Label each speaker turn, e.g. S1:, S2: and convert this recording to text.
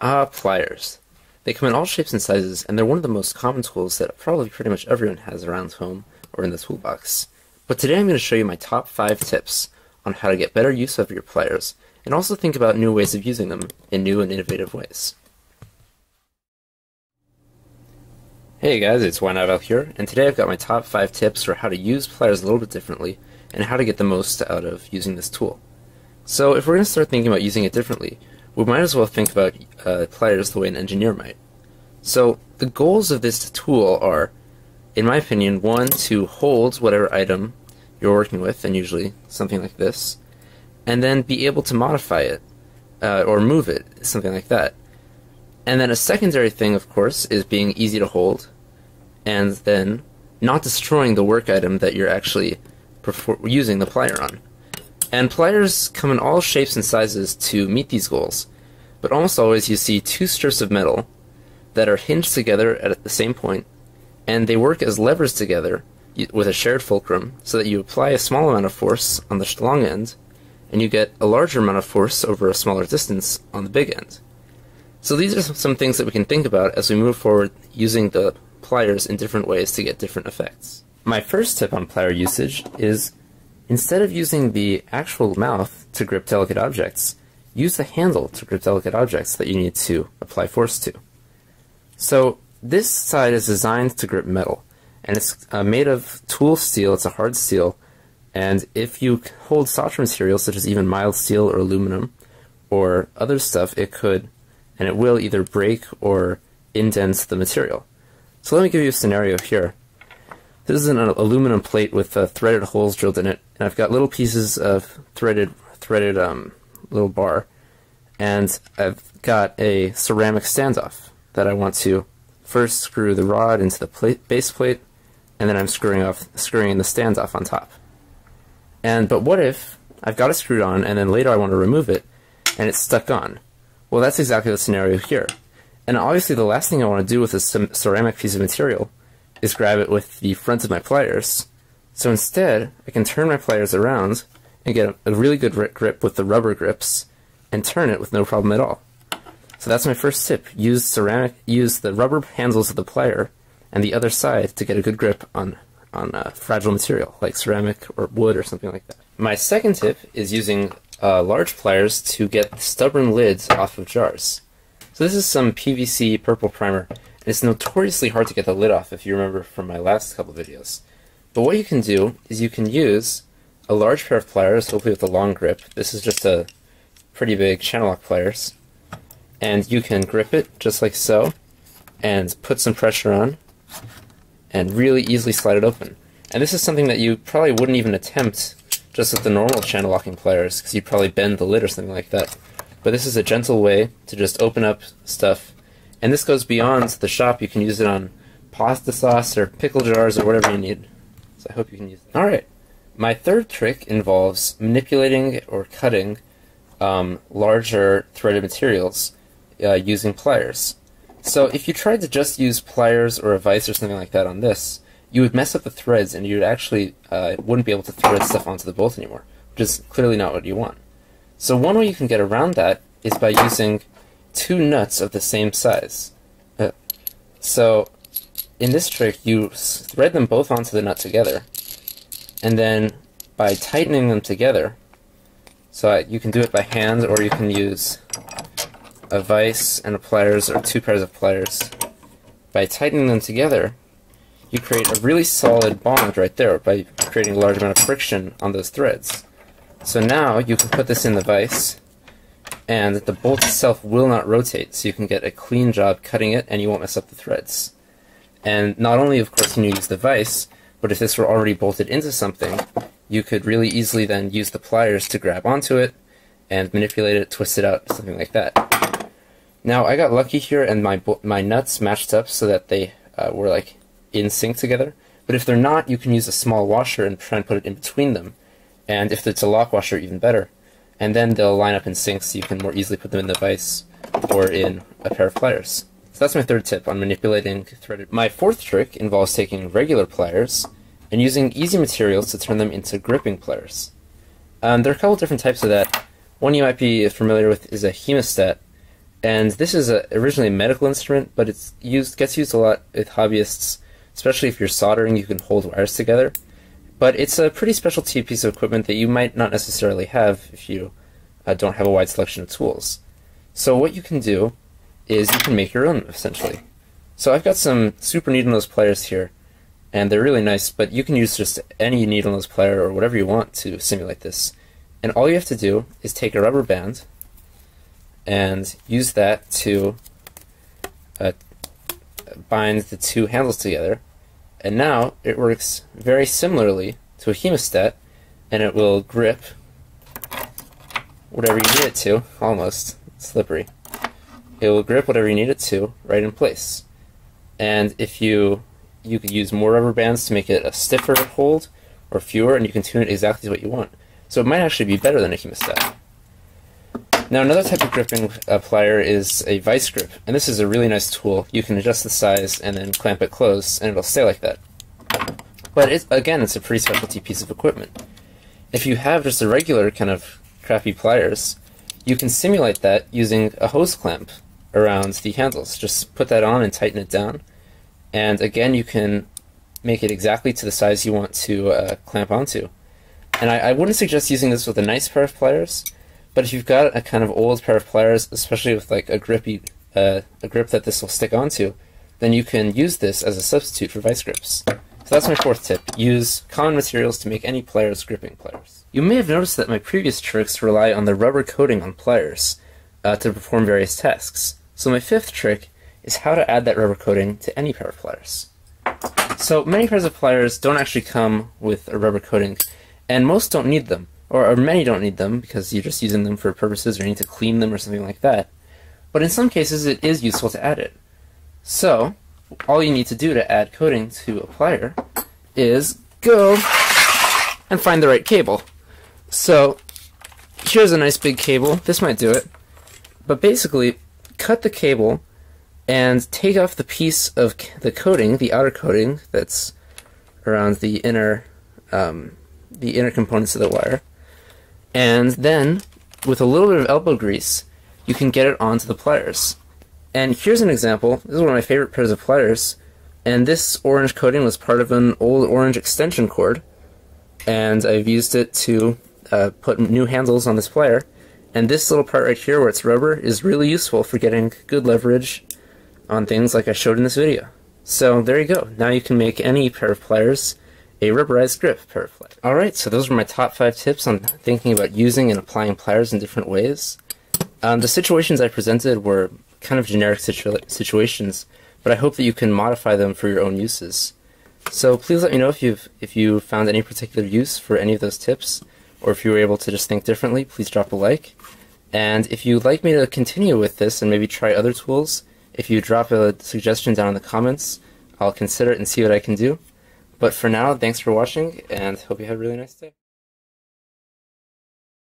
S1: Pliers. They come in all shapes and sizes, and they're one of the most common tools that probably pretty much everyone has around home or in the toolbox. But today I'm going to show you my top 5 tips on how to get better use of your pliers, and also think about new ways of using them in new and innovative ways. Hey guys, it's Why Not Out here, and today I've got my top 5 tips for how to use pliers a little bit differently, and how to get the most out of using this tool. So if we're going to start thinking about using it differently, we might as well think about pliers the way an engineer might. So the goals of this tool are, in my opinion, 1, to hold whatever item you're working with, and usually something like this, and then be able to modify it, or move it, something like that. And then a secondary thing, of course, is being easy to hold, and then not destroying the work item that you're actually using the plier on. And pliers come in all shapes and sizes to meet these goals, but almost always you see 2 strips of metal that are hinged together at the same point, and they work as levers together with a shared fulcrum, so that you apply a small amount of force on the long end, and you get a larger amount of force over a smaller distance on the big end. So these are some things that we can think about as we move forward using the pliers in different ways to get different effects. My first tip on plier usage is, instead of using the actual mouth to grip delicate objects, use the handle to grip delicate objects that you need to apply force to. So this side is designed to grip metal, and it's made of tool steel. It's a hard steel, and if you hold softer materials such as even mild steel or aluminum or other stuff, it could and it will either break or indent the material. So let me give you a scenario here. This is an aluminum plate with threaded holes drilled in it, and I've got little pieces of threaded little bar, and I've got a ceramic standoff that I want to first screw the rod into the base plate, and then I'm screwing in the standoff on top. But what if I've got it screwed on, and then later I want to remove it, and it's stuck on? Well, that's exactly the scenario here. And obviously the last thing I want to do with this ceramic piece of material is grab it with the front of my pliers. So instead, I can turn my pliers around and get a really good grip with the rubber grips and turn it with no problem at all. So that's my first tip. Use the rubber handles of the plier and the other side to get a good grip on fragile material like ceramic or wood or something like that. My second tip is using large pliers to get stubborn lids off of jars. So this is some PVC purple primer, and it's notoriously hard to get the lid off if you remember from my last couple videos. But what you can do is you can use a large pair of pliers, hopefully with a long grip. This is just a pretty big channel lock pliers, and you can grip it just like so and put some pressure on and really easily slide it open. And this is something that you probably wouldn't even attempt just with the normal channel locking pliers, because you'd probably bend the lid or something like that. But this is a gentle way to just open up stuff, and this goes beyond the shop. You can use it on pasta sauce or pickle jars or whatever you need. So I hope you can use it. Alright, my third trick involves manipulating or cutting larger threaded materials using pliers. So if you tried to just use pliers or a vise or something like that on this, you would mess up the threads, and you'd actually wouldn't be able to thread stuff onto the bolt anymore, which is clearly not what you want. So one way you can get around that is by using 2 nuts of the same size. So in this trick, you thread them both onto the nut together, and then by tightening them together, so you can do it by hand, or you can use a vise and a pliers, or 2 pairs of pliers. By tightening them together, you create a really solid bond right there by creating a large amount of friction on those threads. So now you can put this in the vise, and the bolt itself will not rotate, so you can get a clean job cutting it, and you won't mess up the threads. And not only, of course, can you use the vise, but if this were already bolted into something, you could really easily then use the pliers to grab onto it and manipulate it, twist it out, something like that. Now, I got lucky here, and my nuts matched up so that they were like in sync together. But if they're not, you can use a small washer and try and put it in between them. And if it's a lock washer, even better. And then they'll line up in sync, so you can more easily put them in the vise or in a pair of pliers. So that's my third tip on manipulating threaded. My fourth trick involves taking regular pliers and using easy materials to turn them into gripping pliers. There are a couple different types of that. One you might be familiar with is a hemostat, And this is originally a medical instrument, but gets used a lot with hobbyists, especially if you're soldering. You can hold wires together. But it's a pretty specialty piece of equipment that you might not necessarily have if you don't have a wide selection of tools. So what you can do is you can make your own, essentially. So I've got some super needle-nose pliers here, and they're really nice, but you can use just any needle-nose plier or whatever you want to simulate this. And all you have to do is take a rubber band and use that to bind the two handles together. And now it works very similarly to a hemostat, and it will grip whatever you need it to, almost. It's slippery. It will grip whatever you need it to right in place. And if you could use more rubber bands to make it a stiffer hold, or fewer, and you can tune it exactly to what you want. So it might actually be better than a hemostat. Now another type of gripping plier is a vice grip, and this is a really nice tool. You can adjust the size and then clamp it closed, and it'll stay like that. But again, it's a pretty specialty piece of equipment. If you have just a regular kind of crappy pliers, you can simulate that using a hose clamp around the handles. Just put that on and tighten it down, and again you can make it exactly to the size you want to clamp onto. And I wouldn't suggest using this with a nice pair of pliers, but if you've got a kind of old pair of pliers, especially with like a grip that this will stick onto, then you can use this as a substitute for vice grips. So that's my fourth tip. Use common materials to make any pliers gripping pliers. You may have noticed that my previous tricks rely on the rubber coating on pliers to perform various tasks. So my fifth trick is how to add that rubber coating to any pair of pliers. So many pairs of pliers don't actually come with a rubber coating, and most don't need them. Or many don't need them because you're just using them for purposes or you need to clean them or something like that. But in some cases it is useful to add it. So all you need to do to add coating to a plier is go and find the right cable. So here's a nice big cable. This might do it. But basically, cut the cable and take off the piece of the coating, the outer coating that's around the inner components of the wire. And then, with a little bit of elbow grease, you can get it onto the pliers. And here's an example. This is one of my favorite pairs of pliers. And this orange coating was part of an old orange extension cord. And I've used it to put new handles on this plier. And this little part right here where it's rubber is really useful for getting good leverage on things like I showed in this video. So there you go. Now you can make any pair of pliers a rubberized grip pair of pliers. Alright, so those were my top 5 tips on thinking about using and applying pliers in different ways. The situations I presented were kind of generic situations, but I hope that you can modify them for your own uses. So please let me know if you found any particular use for any of those tips, or if you were able to just think differently. Please drop a like. And if you'd like me to continue with this and maybe try other tools, if you drop a suggestion down in the comments, I'll consider it and see what I can do. But for now, thanks for watching, and hope you have a really nice day.